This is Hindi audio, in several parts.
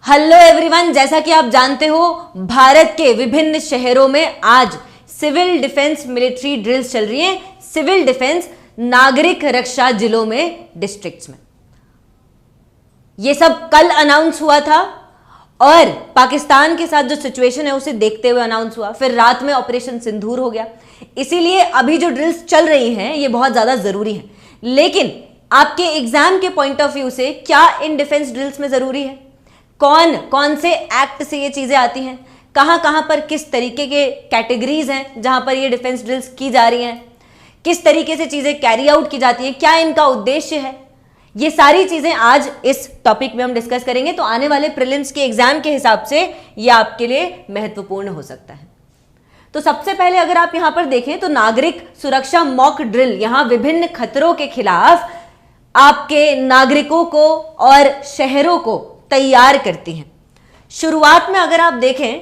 हेलो एवरीवन, जैसा कि आप जानते हो भारत के विभिन्न शहरों में आज सिविल डिफेंस मिलिट्री ड्रिल्स चल रही हैं। सिविल डिफेंस नागरिक रक्षा जिलों में, डिस्ट्रिक्ट्स में। ये सब कल अनाउंस हुआ था और पाकिस्तान के साथ जो सिचुएशन है उसे देखते हुए अनाउंस हुआ। फिर रात में ऑपरेशन सिंदूर हो गया। इसीलिए अभी जो ड्रिल्स चल रही हैं ये बहुत ज्यादा जरूरी है। लेकिन आपके एग्जाम के पॉइंट ऑफ व्यू से क्या इन डिफेंस ड्रिल्स में जरूरी है? कौन कौन से एक्ट से ये चीजें आती हैं? कहां कहां पर किस तरीके के कैटेगरीज हैं जहां पर ये डिफेंस ड्रिल्स की जा रही हैं? किस तरीके से चीजें कैरी आउट की जाती हैं? क्या इनका उद्देश्य है? ये सारी चीजें आज इस टॉपिक में हम डिस्कस करेंगे। तो आने वाले प्रीलिम्स के एग्जाम के हिसाब से ये आपके लिए महत्वपूर्ण हो सकता है। तो सबसे पहले अगर आप यहां पर देखें तो नागरिक सुरक्षा मॉक ड्रिल यहां विभिन्न खतरों के खिलाफ आपके नागरिकों को और शहरों को तैयार करती हैं। शुरुआत में अगर आप देखें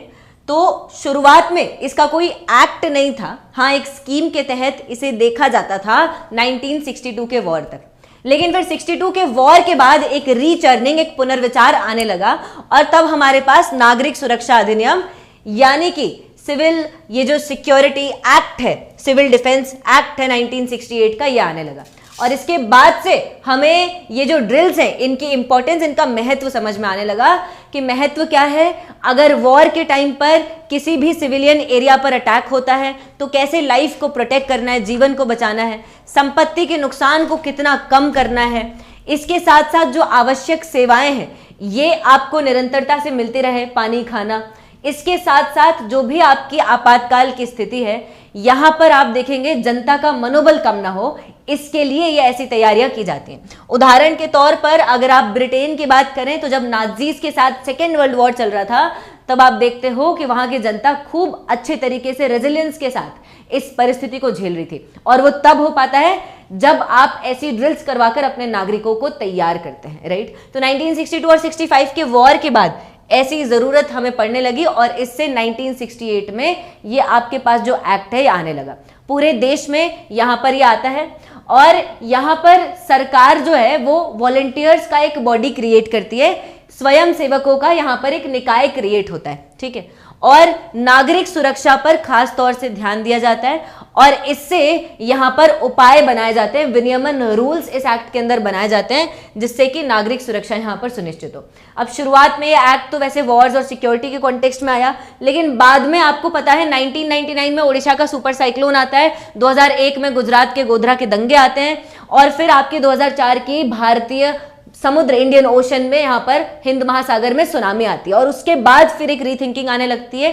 तो शुरुआत में इसका कोई एक्ट नहीं था। हाँ, एक स्कीम के तहत इसे देखा जाता था 1962 के वॉर तक। लेकिन फिर 62 के वॉर के बाद एक रीचर्निंग, एक पुनर्विचार आने लगा और तब हमारे पास नागरिक सुरक्षा अधिनियम यानी कि सिविल, ये जो सिक्योरिटी एक्ट है, सिविल डिफेंस एक्ट है 1968 का, ये आने लगा। और इसके बाद से हमें ये जो ड्रिल्स हैं इनकी इंपॉर्टेंस, इनका महत्व समझ में आने लगा कि महत्व क्या है। अगर वॉर के टाइम पर किसी भी सिविलियन एरिया पर अटैक होता है तो कैसे लाइफ को प्रोटेक्ट करना है, जीवन को बचाना है, संपत्ति के नुकसान को कितना कम करना है। इसके साथ साथ जो आवश्यक सेवाएं हैं ये आपको निरंतरता से मिलती रहे, पानी, खाना। इसके साथ साथ जो भी आपकी आपातकाल की स्थिति है यहां पर आप देखेंगे जनता का मनोबल कम ना हो, इसके लिए ये ऐसी तैयारियां की जाती हैं। उदाहरण के तौर पर अगर आप ब्रिटेन की बात करें तो जब नाजीज के साथ सेकेंड वर्ल्ड वॉर चल रहा था तब आप देखते हो कि वहां की जनता खूब अच्छे तरीके से रेजिलियंस के साथ इस परिस्थिति को झेल रही थी। और वो तब हो पाता है जब आप ऐसी ड्रिल्स करवाकर अपने नागरिकों को तैयार करते हैं, राइट। तो 1962 और 65 के वॉर के बाद ऐसी जरूरत हमें पड़ने लगी और इससे 1968 में ये आपके पास जो एक्ट है ये आने लगा। पूरे देश में यहां पर ये आता है और यहां पर सरकार जो है वो वॉलंटियर्स का एक बॉडी क्रिएट करती है, स्वयं सेवकों का यहां पर एक निकाय क्रिएट होता है, ठीक है। और नागरिक सुरक्षा पर खास तौर से ध्यान दिया जाता है और इससे यहां पर उपाय बनाए जाते हैं, विनियमन रूल्स इस एक्ट के अंदर बनाए जाते हैं जिससे कि नागरिक सुरक्षा यहां पर सुनिश्चित हो। अब शुरुआत में ये एक्ट तो वैसे वॉर्स और सिक्योरिटी के कॉन्टेक्स्ट में आया, लेकिन बाद में आपको पता है 1999 में ओडिशा का सुपर साइक्लोन आता है, 2001 में गुजरात के गोधरा के दंगे आते हैं और फिर आपके 2004 की भारतीय समुद्र, इंडियन ओशन में यहां पर हिंद महासागर में सुनामी आती है और उसके बाद फिर एक रीथिंकिंग आने लगती है,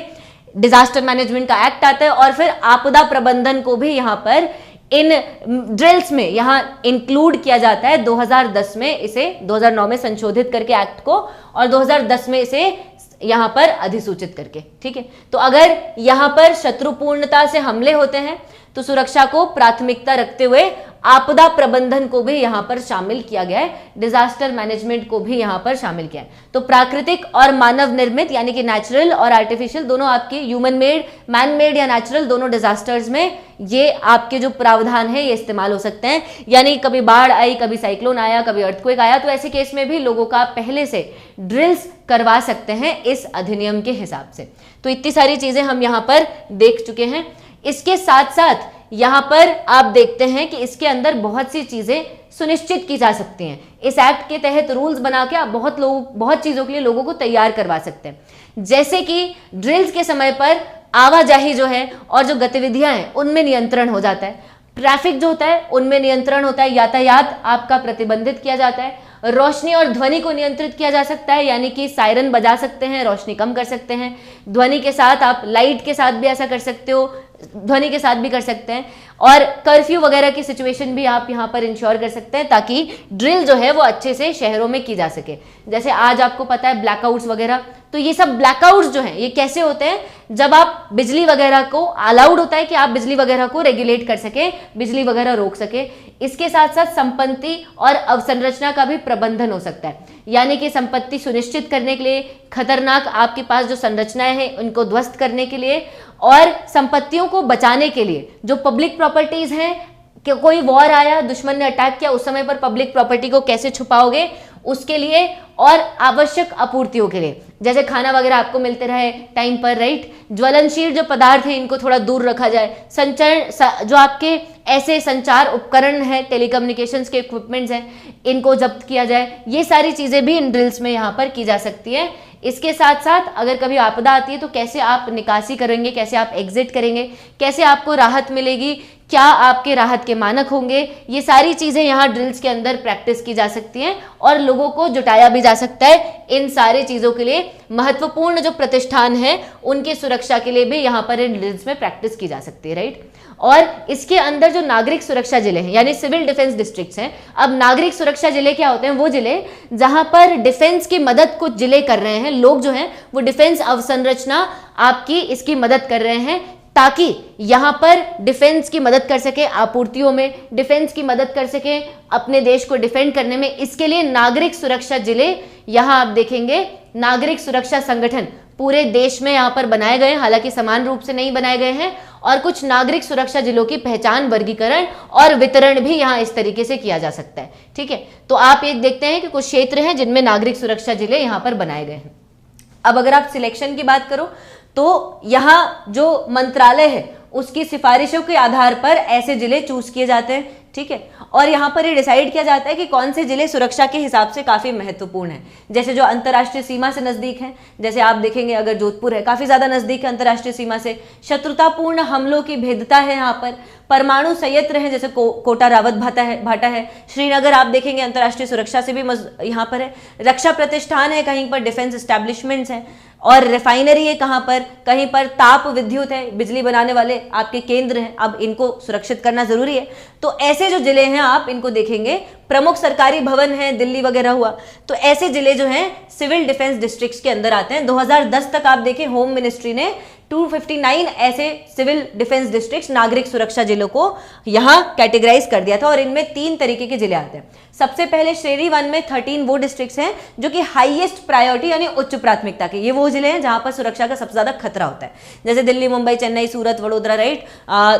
डिजास्टर मैनेजमेंट का एक्ट आता है और फिर आपदा प्रबंधन को भी यहां पर इन ड्रिल्स में यहां इंक्लूड किया जाता है। 2010 में इसे 2009 में संशोधित करके एक्ट को और 2010 में इसे यहां पर अधिसूचित करके, ठीक है। तो अगर यहां पर शत्रुपूर्णता से हमले होते हैं तो सुरक्षा को प्राथमिकता रखते हुए आपदा प्रबंधन को भी यहां पर शामिल किया गया है, डिजास्टर मैनेजमेंट को भी यहां पर शामिल किया है। तो प्राकृतिक और मानव निर्मित यानी कि नेचुरल और आर्टिफिशियल दोनों, आपके ह्यूमन मेड, मैन मेड या नेचुरल, दोनों डिजास्टर्स में ये आपके जो प्रावधान है ये इस्तेमाल हो सकते हैं। यानी कभी बाढ़ आई, कभी साइक्लोन आया, कभी अर्थक्वेक आया, तो ऐसे केस में भी लोगों का पहले से ड्रिल्स करवा सकते हैं इस अधिनियम के हिसाब से। तो इतनी सारी चीजें हम यहां पर देख चुके हैं। इसके साथ साथ यहां पर आप देखते हैं कि इसके अंदर बहुत सी चीजें सुनिश्चित की जा सकती हैं। इस एक्ट के तहत रूल्स बना के आप बहुत चीजों के लिए लोगों को तैयार करवा सकते हैं। जैसे कि ड्रिल्स के समय पर आवाजाही जो है और जो गतिविधियां हैं उनमें नियंत्रण हो जाता है, ट्रैफिक जो होता है उनमें नियंत्रण होता है, यातायात आपका प्रतिबंधित किया जाता है, रोशनी और ध्वनि को नियंत्रित किया जा सकता है, यानी कि सायरन बजा सकते हैं, रोशनी कम कर सकते हैं, ध्वनि के साथ आप लाइट के साथ भी ऐसा कर सकते हो, ध्वनि के साथ भी कर सकते हैं, और कर्फ्यू वगैरह की सिचुएशन भी आप यहां पर इंश्योर कर सकते हैं ताकि ड्रिल जो है वो अच्छे से शहरों में की जा सके। जैसे आज आपको पता है ब्लैकआउट्स वगैरह, तो ये सब ब्लैकआउट्स जो हैं ये कैसे होते हैं, जब आप बिजली वगैरह को अलाउड होता है कि आप बिजली वगैरह को रेगुलेट कर सके, बिजली वगैरह रोक सके। इसके साथ साथ संपत्ति और अवसंरचना का भी प्रबंधन हो सकता है, यानी कि संपत्ति सुनिश्चित करने के लिए, खतरनाक आपके पास जो संरचनाएं हैं उनको ध्वस्त करने के लिए और संपत्तियों को बचाने के लिए। जो पब्लिक प्रॉपर्टीज हैं कि कोई वॉर आया, दुश्मन ने अटैक किया, उस समय पर पब्लिक प्रॉपर्टी को कैसे छुपाओगे, उसके लिए और आवश्यक आपूर्तियों के लिए, जैसे खाना वगैरह आपको मिलते रहे टाइम पर, राइट। ज्वलनशील जो पदार्थ हैं इनको थोड़ा दूर रखा जाए। संचरण जो आपके ऐसे संचार उपकरण हैं, टेलीकम्युनिकेशंस के इक्विपमेंट्स हैं, इनको जब्त किया जाए। ये सारी चीज़ें भी इन ड्रिल्स में यहाँ पर की जा सकती है। इसके साथ साथ अगर कभी आपदा आती है तो कैसे आप निकासी करेंगे, कैसे आप एग्जिट करेंगे, कैसे आपको राहत मिलेगी, क्या आपके राहत के मानक होंगे, ये सारी चीज़ें यहाँ ड्रिल्स के अंदर प्रैक्टिस की जा सकती हैं और लोगों को जुटाया भी जा सकता है। इन सारी चीज़ों के लिए महत्वपूर्ण जो प्रतिष्ठान हैं उनकी सुरक्षा के लिए भी यहाँ पर इन ड्रिल्स में प्रैक्टिस की जा सकती है, राइट। और इसके अंदर जो नागरिक सुरक्षा जिले हैं यानी सिविल डिफेंस डिस्ट्रिक्ट्स हैं। अब नागरिक सुरक्षा जिले क्या होते हैं? वो जिले जहां पर डिफेंस की मदद कुछ जिले कर रहे हैं, लोग जो हैं वो डिफेंस अवसंरचना आपकी इसकी मदद कर रहे हैं ताकि यहां पर डिफेंस की मदद कर सके, आपूर्तियों में डिफेंस की मदद कर सके, अपने देश को डिफेंड करने में। इसके लिए नागरिक सुरक्षा जिले यहां आप देखेंगे नागरिक सुरक्षा संगठन पूरे देश में यहां पर बनाए गए हैं, हालांकि समान रूप से नहीं बनाए गए हैं। और कुछ नागरिक सुरक्षा जिलों की पहचान, वर्गीकरण और वितरण भी यहां इस तरीके से किया जा सकता है, ठीक है। तो आप एक देखते हैं कि कुछ क्षेत्र हैं जिनमें नागरिक सुरक्षा जिले यहां पर बनाए गए हैं। अब अगर आप सिलेक्शन की बात करो तो यहाँ जो मंत्रालय है उसकी सिफारिशों के आधार पर ऐसे जिले चूज किए जाते हैं, ठीक है। और यहाँ पर ये डिसाइड किया जाता है कि कौन से जिले सुरक्षा के हिसाब से काफ़ी महत्वपूर्ण हैं। जैसे जो अंतर्राष्ट्रीय सीमा से नज़दीक हैं, जैसे आप देखेंगे अगर जोधपुर है काफ़ी ज़्यादा नज़दीक है अंतर्राष्ट्रीय सीमा से, शत्रुतापूर्ण हमलों की भेद्यता है यहाँ पर, परमाणु संयंत्र हैं जैसे कोटा रावत भाटा है, श्रीनगर आप देखेंगे अंतर्राष्ट्रीय सुरक्षा से भी यहाँ पर है, रक्षा प्रतिष्ठान है, कहीं पर डिफेंस एस्टैब्लिशमेंट्स हैं, और रिफाइनरी है कहाँ पर, कहीं पर ताप विद्युत है, बिजली बनाने वाले आपके केंद्र हैं। अब इनको सुरक्षित करना जरूरी है। तो ऐसे जो जिले हैं आप इनको देखेंगे, प्रमुख सरकारी भवन है दिल्ली वगैरह हुआ, तो ऐसे जिले जो हैं सिविल डिफेंस डिस्ट्रिक्ट्स के अंदर आते हैं। 2010 तक आप देखें होम मिनिस्ट्री ने 259 ऐसे सिविल डिफेंस डिस्ट्रिक्ट्स नागरिक सुरक्षा जिलों को यहां कैटेगराइज कर दिया था और इनमें 3 तरीके के जिले आते हैं। सबसे पहले श्रेणी 1 में 13 वो डिस्ट्रिक्ट्स हैं जो कि हाईएस्ट प्रायोरिटी यानी उच्च प्राथमिकता के, ये वो जिले हैं जहां पर सुरक्षा का सबसे ज्यादा खतरा होता है, जैसे दिल्ली, मुंबई, चेन्नई, सूरत, वडोदरा, राइट।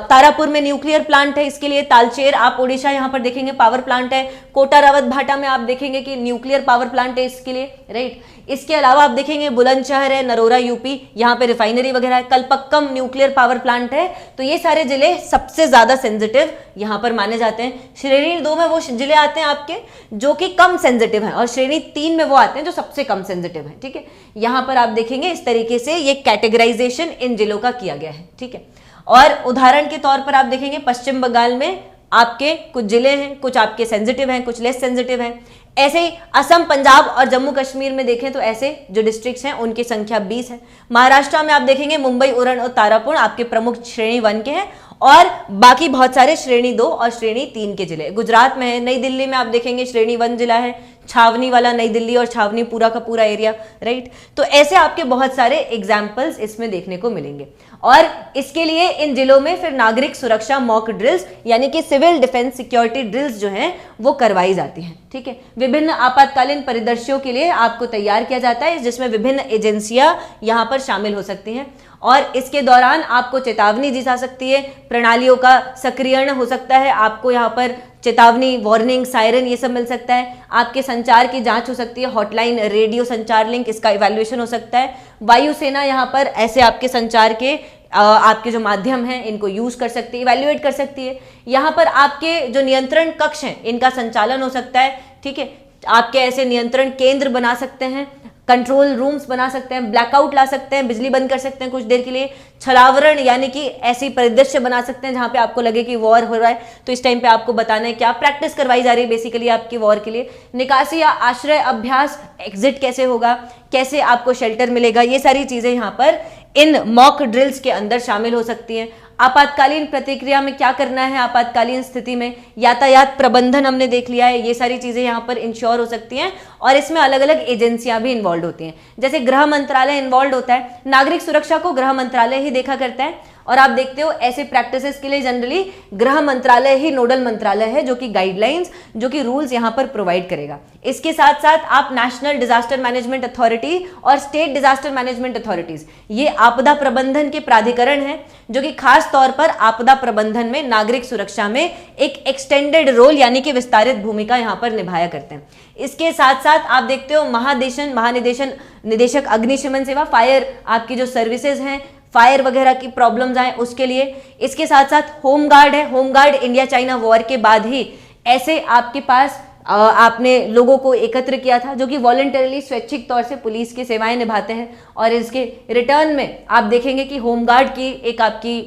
तारापुर में न्यूक्लियर प्लांट है, इसके लिए तालचेर आप ओडिशा यहां पर देखेंगे पावर प्लांट है, कोटा रावत भाटा में आप देखेंगे कि न्यूक्लियर पावर प्लांट है इसके लिए, राइट। इसके अलावा आप देखेंगे बुलंदशहर है, नरोरा यूपी, यहाँ पे रिफाइनरी वगैरह है, कलपक्कम न्यूक्लियर पावर प्लांट है। तो ये सारे जिले सबसे ज्यादा सेंसिटिव यहाँ पर माने जाते हैं। श्रेणी 2 में वो जिले आते हैं आपके जो कि कम सेंसिटिव हैं और श्रेणी 3 में वो आते हैं जो सबसे कम सेंसिटिव हैं, ठीक है। यहाँ पर आप देखेंगे इस तरीके से ये कैटेगराइजेशन इन जिलों का किया गया है, ठीक है। और उदाहरण के तौर पर आप देखेंगे पश्चिम बंगाल में आपके कुछ जिले हैं, कुछ आपके सेंसिटिव हैं, कुछ लेस सेंसिटिव हैं। ऐसे ही असम, पंजाब और जम्मू कश्मीर में देखें तो ऐसे जो डिस्ट्रिक्ट्स हैं उनकी संख्या 20 है। महाराष्ट्र में आप देखेंगे मुंबई, उरण और तारापुर आपके प्रमुख श्रेणी 1 के हैं और बाकी बहुत सारे श्रेणी 2 और श्रेणी 3 के जिले। गुजरात में है, नई दिल्ली में आप देखेंगे श्रेणी 1 जिला है, छावनी वाला नई दिल्ली और छावनी पूरा का पूरा एरिया, राइट। तो ऐसे आपके बहुत सारे एग्जाम्पल्स इसमें देखने को मिलेंगे। और इसके लिए इन जिलों में फिर नागरिक सुरक्षा मॉक ड्रिल्स यानी कि सिविल डिफेंस सिक्योरिटी ड्रिल्स जो हैं वो करवाई जाती हैं, ठीक है। विभिन्न आपातकालीन परिदृश्यों के लिए आपको तैयार किया जाता है जिसमें विभिन्न एजेंसियां यहाँ पर शामिल हो सकती हैं और इसके दौरान आपको चेतावनी दी जा सकती है, प्रणालियों का सक्रियण हो सकता है, आपको यहाँ पर चेतावनी, वार्निंग, सायरन ये सब मिल सकता है। आपके संचार की जांच हो सकती है, हॉटलाइन, रेडियो संचार लिंक, इसका इवैल्यूएशन हो सकता है। वायुसेना यहाँ पर ऐसे आपके संचार के आपके जो माध्यम हैं इनको यूज कर सकती है, इवैल्यूएट कर सकती है। यहाँ पर आपके जो नियंत्रण कक्ष हैं इनका संचालन हो सकता है, ठीक है। आपके ऐसे नियंत्रण केंद्र बना सकते हैं, कंट्रोल रूम्स बना सकते हैं, ब्लैकआउट ला सकते हैं, बिजली बंद कर सकते हैं कुछ देर के लिए, छलावरण यानी कि ऐसी परिदृश्य बना सकते हैं जहां पे आपको लगे कि वॉर हो रहा है तो इस टाइम पे आपको बताना है क्या प्रैक्टिस करवाई जा रही है बेसिकली आपकी वॉर के लिए। निकासी या आश्रय अभ्यास, एग्जिट कैसे होगा, कैसे आपको शेल्टर मिलेगा, ये सारी चीजें यहाँ पर इन मॉक ड्रिल्स के अंदर शामिल हो सकती हैं। आपातकालीन प्रतिक्रिया में क्या करना है, आपातकालीन स्थिति में यातायात प्रबंधन हमने देख लिया है, ये सारी चीजें यहाँ पर इंश्योर हो सकती हैं और इसमें अलग अलग एजेंसियां भी इन्वॉल्व होती हैं। जैसे गृह मंत्रालय इन्वॉल्व होता है, नागरिक सुरक्षा को गृह मंत्रालय ही देखा करता है और आप देखते हो ऐसे प्रैक्टिसेस के लिए जनरली गृह मंत्रालय ही नोडल मंत्रालय है जो कि गाइडलाइंस, जो कि रूल्स यहां पर प्रोवाइड करेगा। इसके साथ साथ आप नेशनल डिजास्टर मैनेजमेंट अथॉरिटी और स्टेट डिजास्टर मैनेजमेंट अथॉरिटीज, ये आपदा प्रबंधन के प्राधिकरण हैं जो कि खास तौर पर आपदा प्रबंधन में नागरिक सुरक्षा में एक एक्सटेंडेड रोल यानी कि विस्तारित भूमिका यहां पर निभाया करते हैं। इसके साथ साथ आप देखते हो महानिदेशक अग्निशमन सेवा, फायर आपकी जो सर्विसेज हैं, फायर वगैरह की प्रॉब्लम्स आए उसके लिए। इसके साथ साथ होमगार्ड है, होमगार्ड इंडिया चाइना वॉर के बाद ही ऐसे आपके पास आपने लोगों को एकत्र किया था जो कि वॉलंटरली स्वैच्छिक तौर से पुलिस की सेवाएं निभाते हैं, और इसके रिटर्न में आप देखेंगे कि होमगार्ड की एक आपकी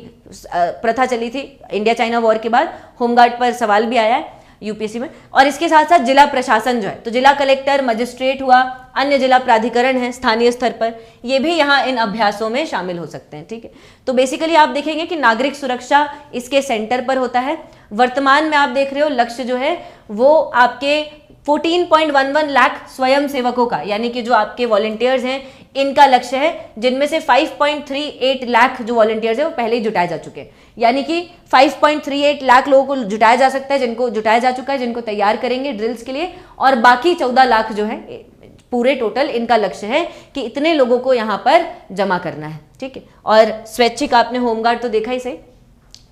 प्रथा चली थी इंडिया चाइना वॉर के बाद, होमगार्ड पर सवाल भी आया है यूपीएससी में। और इसके साथ साथ जिला प्रशासन जो है, तो जिला कलेक्टर, मजिस्ट्रेट हुआ, अन्य जिला प्राधिकरण है स्थानीय स्तर पर, ये भी यहाँ इन अभ्यासों में शामिल हो सकते हैं। ठीक है, तो बेसिकली आप देखेंगे कि नागरिक सुरक्षा इसके सेंटर पर होता है। वर्तमान में आप देख रहे हो लक्ष्य जो है वो आपके 14.11 लाख स्वयं सेवकों का, यानी कि जो आपके वॉलंटियर्स हैं इनका लक्ष्य है, जिनमें से 5.38 लाख जो वॉलंटियर्स है वो पहले ही जुटाए जा चुके हैं। यानी कि 5.38 लाख लोगों को जुटाया जा सकता है, जिनको जुटाया जा चुका है, जिनको तैयार करेंगे ड्रिल्स के लिए, और बाकी 14 लाख जो है पूरे टोटल इनका लक्ष्य है कि इतने लोगों को यहाँ पर जमा करना है। ठीक है, और स्वैच्छिक आपने होमगार्ड तो देखा ही सही।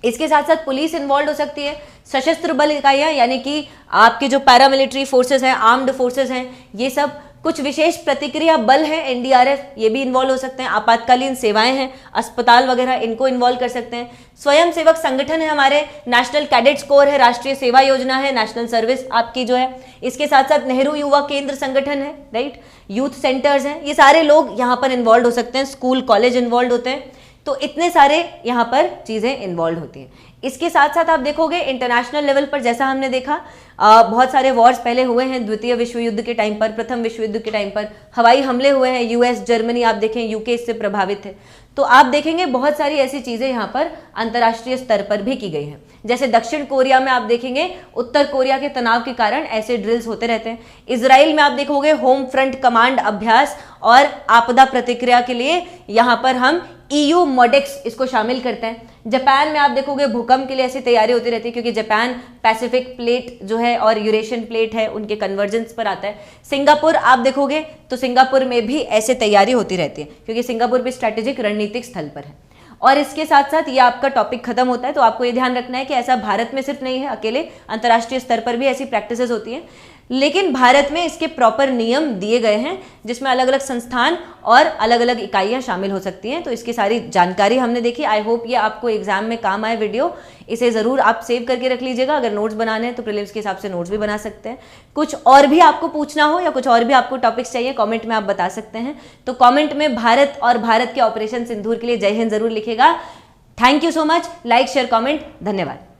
इसके साथ साथ पुलिस इन्वॉल्व हो सकती है, सशस्त्र बल इकाइयां यानी कि आपके जो पैरामिलिट्री फोर्सेस हैं, आर्म्ड फोर्सेस हैं, ये सब, कुछ विशेष प्रतिक्रिया बल है एनडीआरएफ, ये भी इन्वॉल्व हो सकते हैं। आपातकालीन सेवाएं हैं, अस्पताल वगैरह, इनको इन्वॉल्व कर सकते हैं। स्वयंसेवक संगठन है हमारे, नेशनल कैडेट्स कोर है, राष्ट्रीय सेवा योजना है, नेशनल सर्विस आपकी जो है। इसके साथ साथ नेहरू युवा केंद्र संगठन है, राइट, यूथ सेंटर्स हैं, ये सारे लोग यहाँ पर इन्वॉल्व हो सकते हैं। स्कूल कॉलेज इन्वॉल्व होते हैं, तो इतने सारे यहाँ पर चीजें इन्वॉल्व होती हैं। इसके साथ साथ आप देखोगे इंटरनेशनल लेवल पर, जैसा हमने देखा बहुत सारे वॉर्स पहले हुए हैं, द्वितीय विश्व युद्ध के टाइम पर, प्रथम विश्व युद्ध के टाइम पर हवाई हमले हुए हैं, यूएस, जर्मनी, आप देखें यूके इससे प्रभावित है। तो आप देखेंगे बहुत सारी ऐसी चीजें यहाँ पर अंतर्राष्ट्रीय स्तर पर भी की गई हैं। जैसे दक्षिण कोरिया में आप देखेंगे उत्तर कोरिया के तनाव के कारण ऐसे ड्रिल्स होते रहते हैं। इजराइल में आप देखोगे होम फ्रंट कमांड अभ्यास और आपदा प्रतिक्रिया के लिए यहाँ पर हम EU मोडेक्स इसको शामिल करते हैं। जापान में आप देखोगे भूकंप के लिए ऐसी तैयारी होती रहती है, क्योंकि जापान पैसिफिक प्लेट जो है और यूरेशियन प्लेट है, उनके कन्वर्जेंस पर आता है। सिंगापुर आप देखोगे तो सिंगापुर में भी ऐसे तैयारी होती रहती है, क्योंकि सिंगापुर भी स्ट्रैटेजिक रणनीतिक स्थल पर है। और इसके साथ साथ ये आपका टॉपिक खत्म होता है, तो आपको ये ध्यान रखना है कि ऐसा भारत में सिर्फ नहीं है अकेले, अंतर्राष्ट्रीय स्तर पर भी ऐसी प्रैक्टिसेस होती हैं, लेकिन भारत में इसके प्रॉपर नियम दिए गए हैं जिसमें अलग अलग संस्थान और अलग अलग इकाइयां शामिल हो सकती हैं। तो इसकी सारी जानकारी हमने देखी। आई होप ये आपको एग्जाम में काम आए वीडियो। इसे ज़रूर आप सेव करके रख लीजिएगा। अगर नोट्स बनाने हैं तो प्रीलिम्स के हिसाब से नोट्स भी बना सकते हैं। कुछ और भी आपको पूछना हो या कुछ और भी आपको टॉपिक्स चाहिए, कॉमेंट में आप बता सकते हैं। तो कॉमेंट में भारत और भारत के ऑपरेशन सिंदूर के लिए जय हिंद जरूर लिखेगा। Thank you so much. Like, share, comment. धन्यवाद।